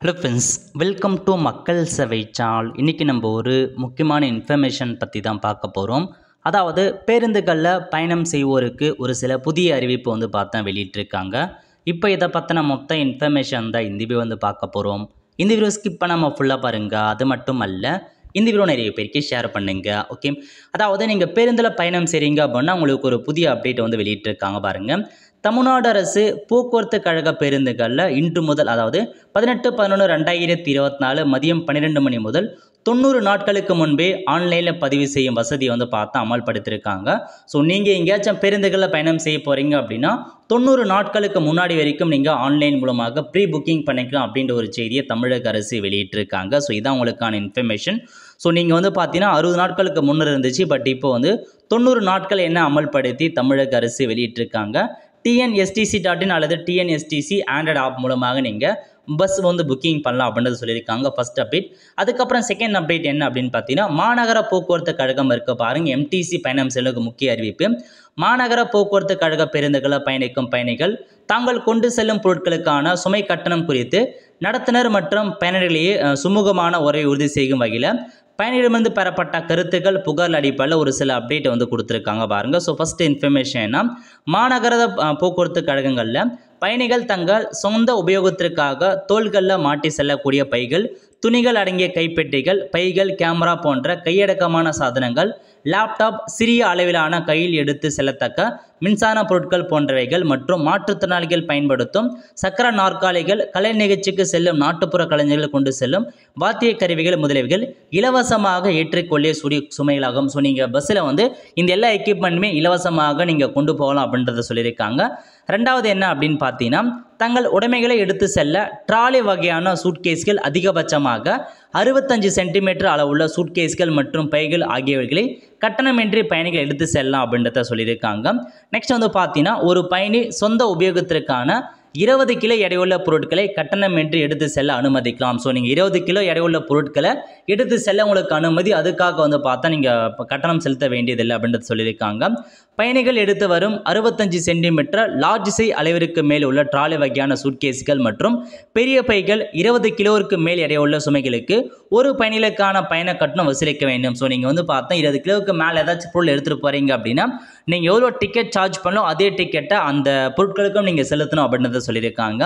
Hello friends, welcome to மக்கள் சேவை channel. இன்றைக்கி நம்ம ஒரு முக்கியமான இன்ஃபர்மேஷன் பற்றி தான் பார்க்க போகிறோம். அதாவது பேருந்துகளில் பயணம் செய்வோருக்கு ஒரு சில புதிய அறிவிப்பு பார்த்தா வெளியிட்டிருக்காங்க. இப்போ இதை பற்றின மொத்த இன்ஃபர்மேஷன் தான் இந்த வீடியோ பார்க்க போகிறோம். இந்த வீடியோ ஸ்கிப் பண்ணாமல் ஃபுல்லாக பாருங்கள். அது மட்டும் அல்ல, இந்த வீடியோ நிறைய பேருக்கு ஷேர் பண்ணுங்க. ஓகே, அதாவது நீங்கள் பேருந்தில் பயணம் செய்கிறீங்க அப்படின்னா உங்களுக்கு ஒரு புதிய அப்டேட் வெளியிட்டிருக்காங்க பாருங்கள். தமிழ்நாடு அரசு போக்குவரத்து கழக பேருந்துகளில் இன்று முதல், அதாவது 18/11/2024 மதியம் 12 மணி முதல் 90 நாட்களுக்கு முன்பே ஆன்லைனில் பதிவு செய்யும் வசதி பார்த்தா அமல்படுத்தியிருக்காங்க. ஸோ நீங்கள் எங்கேயாச்சும் பேருந்துகளில் பயணம் செய்ய போகிறீங்க அப்படின்னா 90 நாட்களுக்கு முன்னாடி வரைக்கும் நீங்கள் ஆன்லைன் மூலமாக ப்ரீ புக்கிங் பண்ணிக்கலாம் அப்படின்ற ஒரு செய்தியை தமிழக அரசு வெளியிட்டிருக்காங்க. ஸோ இதான் உங்களுக்கான இன்ஃபர்மேஷன். ஸோ நீங்கள் பார்த்தீங்கன்னா 60 நாட்களுக்கு முன்னர் இருந்துச்சு, பட் இப்போ 90 நாட்கள் என்ன அமல்படுத்தி தமிழக அரசு வெளியிட்டிருக்காங்க. TNSTC.in அல்லது TNSTC ஆண்ட்ராய்டு ஆப் மூலமாக நீங்கள் பஸ் புக்கிங் பண்ணலாம் அப்படின்றது சொல்லியிருக்காங்க. First update. அதுக்கப்புறம் செகண்ட் அப்டேட் என்ன அப்படின்னு பார்த்தீங்கன்னா, மாநகர போக்குவரத்து கழகம் இருக்க பாருங்கள், MTC பயணம் செல்லுக்கு முக்கிய அறிவிப்பு. மாநகர போக்குவரத்து கழக பேருந்துகளில் பயணிக்கும் பயணிகள் தாங்கள் கொண்டு செல்லும் பொருட்களுக்கான சுமை கட்டணம் குறித்து நடத்துனர் மற்றும் பயணிகளிடையே சுமூகமான உறவை உறுதி செய்யும் வகையில் பயணிகளிடமிருந்து பெறப்பட்ட கருத்துக்கள் புகார் அடிப்படையில் ஒரு சில அப்டேட் கொடுத்துருக்காங்க பாருங்கள். ஸோ ஃபஸ்ட் இன்ஃபர்மேஷன் என்ன, மாநகர போக்குவரத்து கழகங்களில் பயணிகள் தங்கள் சொந்த உபயோகத்திற்காக தோள்களில் மாட்டி செல்லக்கூடிய பைகள், துணிகள் அடங்கிய கைப்பெட்டிகள், பைகள், கேமரா போன்ற கையடக்கமான சாதனங்கள், லேப்டாப், சிறிய அளவிலான கையில் எடுத்து செல்லத்தக்க மின்சார பொருட்கள் போன்றவைகள் மற்றும் மாற்றுத்திறனாளிகள் பயன்படுத்தும் சக்கர நாற்காலிகள், கலை நிகழ்ச்சிக்கு செல்லும் நாட்டுப்புற கலைஞர்கள் கொண்டு செல்லும் வாத்திய கருவிகள் முதலியவைகள் இலவசமாக ஏற்றிக்கொள்ளே சுமைகளாகும். ஸோ நீங்கள் பஸ்ஸில் இந்த எல்லா எக்யூப்மெண்ட்டுமே இலவசமாக நீங்கள் கொண்டு போகலாம் அப்படின்றத சொல்லியிருக்காங்க. ரெண்டாவது என்ன அப்படின்னு பார்த்தீங்கன்னா, தங்கள் உடைமைகளை எடுத்து செல்ல ட்ராலி வகையான சூட்கேஸ்கள், அதிகபட்சமாக 65 சென்டிமீட்டர் அளவுள்ள சூட்கேஸ்கள் மற்றும் பைகள் ஆகியவைகளை கட்டணமின்றி பயணிகள் எடுத்து செல்லலாம் அப்படின்றத சொல்லியிருக்காங்க. நெக்ஸ்ட் பார்த்தீங்கன்னா, ஒரு பயணி சொந்த உபயோகத்திற்கான 20 கிலோ எடையுள்ள பொருட்களை கட்டணமின்றி எடுத்து செல்ல அனுமதிக்கலாம். ஸோ நீங்கள் 20 கிலோ எடையுள்ள பொருட்களை எடுத்து செல்ல உங்களுக்கு அனுமதி, அதுக்காக பார்த்தா நீங்கள் கட்டணம் செலுத்த வேண்டியதில்லை அப்படின்றது சொல்லியிருக்காங்க. பயணிகள் எடுத்து வரும் 65 சென்டிமீட்டர் லார்ஜ் சைஸ் அளவிற்கு மேல் உள்ள ட்ராலி வகையான சூட்கேஸ்கள் மற்றும் பெரிய பைகள் 20 கிலோவிற்கு மேல் எடையுள்ள சுமைகளுக்கு ஒரு பயணிகளுக்கான பயண கட்டணம் வசூலிக்க வேண்டும். ஸோ நீங்கள் பார்த்தா 20 கிலோவுக்கு மேலே ஏதாச்சும் பொருள் எடுத்துகிட்டு போகிறீங்க அப்படின்னா நீங்கள் எவ்வளோ டிக்கெட் சார்ஜ் பண்ணணும் அதே டிக்கெட்டை அந்த பொருட்களுக்கும் நீங்கள் செலுத்தணும் அப்படின்றத சொல்லியிருக்காங்க.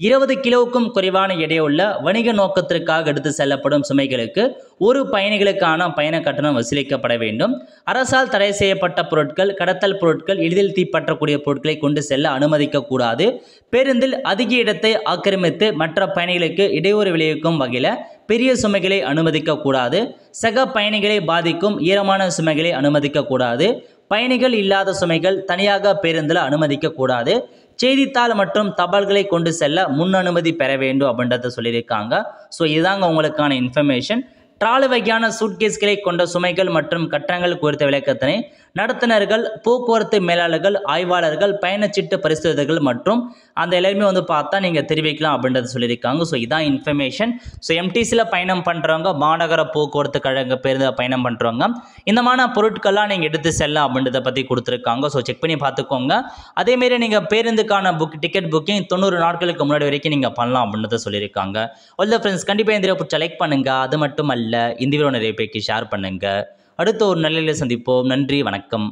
20 கிலோவுக்கும் குறைவான எடையுள்ள வணிக நோக்கத்திற்காக எடுத்து செல்லப்படும் சுமைகளுக்கு ஒரு பயணிகளுக்கான பயண கட்டணம் வசூலிக்கப்பட வேண்டும். அரசால் தடை செய்யப்பட்ட பொருட்கள், கடத்தல் பொருட்கள், எளிதில் தீப்பற்றக்கூடிய பொருட்களை கொண்டு செல்ல அனுமதிக்கக்கூடாது. பேருந்தில் அதிக இடத்தை ஆக்கிரமித்து மற்ற பயணிகளுக்கு இடையூறு விளைவிக்கும் வகையில் பெரிய சுமைகளை அனுமதிக்கக்கூடாது. சக பயணிகளை பாதிக்கும் ஈரமான சுமைகளை அனுமதிக்கக்கூடாது. பயணிகள் இல்லாத சுமைகள் தனியாக பேருந்தில் அனுமதிக்கக்கூடாது. செய்தித்தாள் மற்றும் தபால்களை கொண்டு செல்ல முன் அனுமதி பெற வேண்டும் அப்படின்றத சொல்லியிருக்காங்க. ஸோ இதுதாங்க உங்களுக்கான இன்ஃபர்மேஷன். ட்ராலி வகையான சூட்கேஸ்களை கொண்ட சுமைகள் மற்றும் கட்டணங்கள் குறித்த விளக்கத்தினை நடத்துனர்கள், போக்குவரத்து மேலாளர்கள், ஆய்வாளர்கள், பயணச்சீட்டு பரிசோதகர்கள் மற்றும் அந்த எல்லாருமே பார்த்தா நீங்கள் தெரிவிக்கலாம் அப்படின்றத சொல்லியிருக்காங்க. ஸோ இதான் இன்ஃபர்மேஷன். ஸோ MTCயில் பயணம் பண்ணுறவங்க, மாநகர போக்குவரத்து கழக பேருந்தில் பயணம் பண்ணுறவங்க இந்த மாதிரி பொருட்கள்லாம் நீங்கள் எடுத்து செல்லலாம் அப்படின்றத பற்றி கொடுத்துருக்காங்க. ஸோ செக் பண்ணி பார்த்துக்கோங்க. அதேமாரி நீங்கள் பேருந்துக்கான டிக்கெட் புக்கிங் 90 நாட்களுக்கு முன்னாடி வரைக்கும் நீங்கள் பண்ணலாம் அப்படின்றத சொல்லியிருக்காங்க. ஆல் ஃப்ரெண்ட்ஸ், கண்டிப்பாக இந்த வீடியோ பிடிச்ச லைக் பண்ணுங்கள். அது மட்டும் அல்ல, இந்த வீடியோ நிறைய பேருக்கு ஷேர் பண்ணுங்கள். அடுத்த ஒரு நல்ல சந்திப்போம். நன்றி, வணக்கம்.